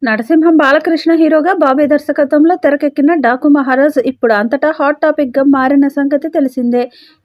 నరసింహం బాలకృష్ణ హీరోగా బాబీ దర్శకత్వంలో తెరకెక్కిన డాకు మహారాజ్ ఇప్పుడు అంతటా హాట్ టాపిక్గా మారిన సంగతి తెలిసిందే.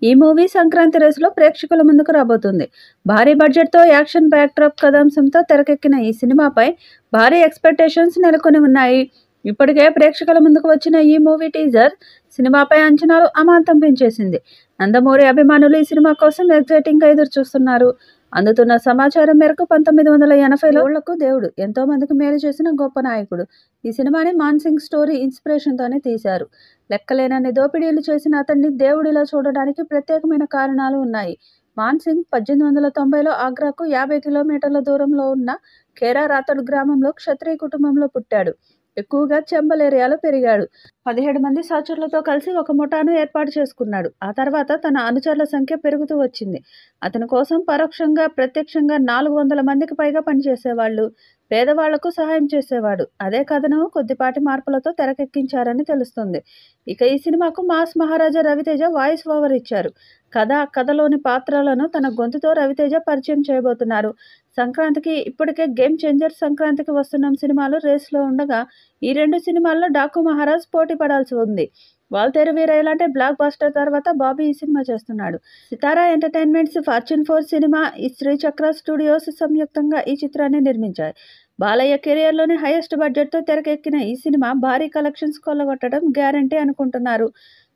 ఈ మూవీ సంక్రాంతి రేసులో ప్రేక్షకుల ముందుకు రాబోతుంది. భారీ బడ్జెట్తో యాక్షన్ బ్యాక్డ్రాప్ కథాంశంతో తెరకెక్కిన ఈ సినిమాపై భారీ ఎక్స్పెక్టేషన్స్ నెలకొని ఉన్నాయి. ఇప్పటికే ప్రేక్షకుల ముందుకు వచ్చిన ఈ మూవీ టీజర్ సినిమాపై అంచనాలు అమాంతం పెంచేసింది. నందమూరి అభిమానులు ఈ సినిమా కోసం ఎగ్జైటింగ్గా ఎదురు చూస్తున్నారు. అందుతున్న సమాచారం మేరకు 1980లో ఊళ్లకు దేవుడు ఎంతో మందికి మేలు చేసిన గొప్ప నాయకుడు. ఈ సినిమాని మాన్సింగ్ స్టోరీ ఇన్స్పిరేషన్తోనే తీశారు. లెక్కలేనన్ని దోపిడీలు చేసిన అతన్ని దేవుడిలా చూడడానికి ప్రత్యేకమైన కారణాలు ఉన్నాయి. మాన్సింగ్ 1890లో ఆగ్రాకు 50 కిలోమీటర్ల దూరంలో ఉన్న ఖేరా రాతడ్ గ్రామంలో క్షత్రియ కుటుంబంలో పుట్టాడు. ఎక్కువగా చంబల్ ఏరియాలో పెరిగాడు. 17 మంది సహచరులతో కలిసి ఒక ముఠాను ఏర్పాటు చేసుకున్నాడు. ఆ తర్వాత తన అనుచరుల సంఖ్య పెరుగుతూ వచ్చింది. అతని కోసం పరోక్షంగా ప్రత్యక్షంగా 400 మందికి పైగా పనిచేసేవాళ్ళు. పేదవాళ్లకు సహాయం చేసేవాడు. అదే కథను కొద్దిపాటి మార్పులతో తెరకెక్కించారని తెలుస్తుంది. ఇక ఈ సినిమాకు మాస్ మహారాజా రవితేజ వాయిస్ ఓవర్ ఇచ్చారు. కథలోని పాత్రలను తన గొంతుతో రవితేజ పరిచయం చేయబోతున్నారు. సంక్రాంతికి ఇప్పటికే గేమ్ చేంజర్, సంక్రాంతికి వస్తున్నాం సినిమాలు రేస్లో ఉండగా ఈ రెండు సినిమాల్లో డాకు మహారాజ్ పోటీ పడాల్సి ఉంది. వాల్తేరు వీరయ్య లాంటి బ్లాక్ బస్టర్ తర్వాత బాబీ ఈ సినిమా చేస్తున్నాడు. సితారా ఎంటర్టైన్మెంట్స్, ఫార్చ్యూన్ 4 సినిమా, ఈ శ్రీచక్ర స్టూడియోస్ సంయుక్తంగా ఈ చిత్రాన్ని నిర్మించాయి. బాలయ్య కెరియర్లోని హైయెస్ట్ బడ్జెట్తో తెరకెక్కిన ఈ సినిమా భారీ కలెక్షన్స్ కొల్లగొట్టడం గ్యారంటీ అనుకుంటున్నారు.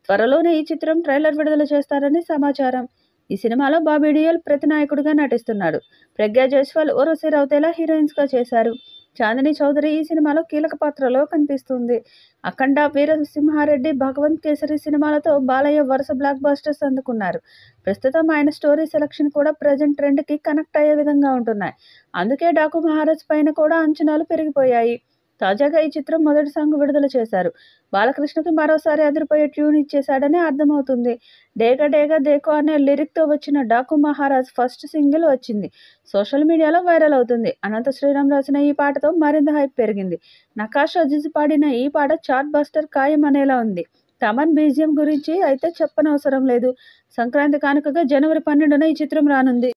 త్వరలోనే ఈ చిత్రం ట్రైలర్ విడుదల చేస్తారని సమాచారం. ఈ సినిమాలో బాబీ డియోల్ ప్రతినాయకుడిగా నటిస్తున్నాడు. ప్రజ్ఞా జైస్వాల్, ఊర్వశి రౌతేలా హీరోయిన్స్గా చేశారు. చాందిని చౌదరి ఈ సినిమాలో కీలక పాత్రలో కనిపిస్తుంది. అఖండ, వీరసింహారెడ్డి, భగవంత్ కేసరి సినిమాలతో బాలయ్య వరుస బ్లాక్ బస్టర్స్ అందుకున్నారు. ప్రస్తుతం ఆయన స్టోరీ సెలక్షన్ కూడా ప్రజెంట్ ట్రెండ్కి కనెక్ట్ అయ్యే విధంగా ఉంటున్నాయి. అందుకే డాకు మహారాజ్ పైన కూడా అంచనాలు పెరిగిపోయాయి. తాజాగా ఈ చిత్రం మొదటి సాంగ్ విడుదల చేశారు. బాలకృష్ణకి మరోసారి అదిరిపోయే ట్యూన్ ఇచ్చేశాడని అర్థమవుతుంది. డేగా డేగా దేకో అనే లిరిక్తో వచ్చిన డాకు మహారాజ్ ఫస్ట్ సింగిల్ వచ్చింది. సోషల్ మీడియాలో వైరల్ అవుతుంది. అనంత శ్రీరామ్ రాసిన ఈ పాటతో మరింత హైప్ పెరిగింది. నకాష్ అజీజ్ పాడిన ఈ పాట చార్ట్ బస్టర్ ఖాయం అనేలా ఉంది. తమన్ బీజిఎం గురించి అయితే చెప్పనవసరం లేదు. సంక్రాంతి కానుకగా జనవరి 12న ఈ చిత్రం రానుంది.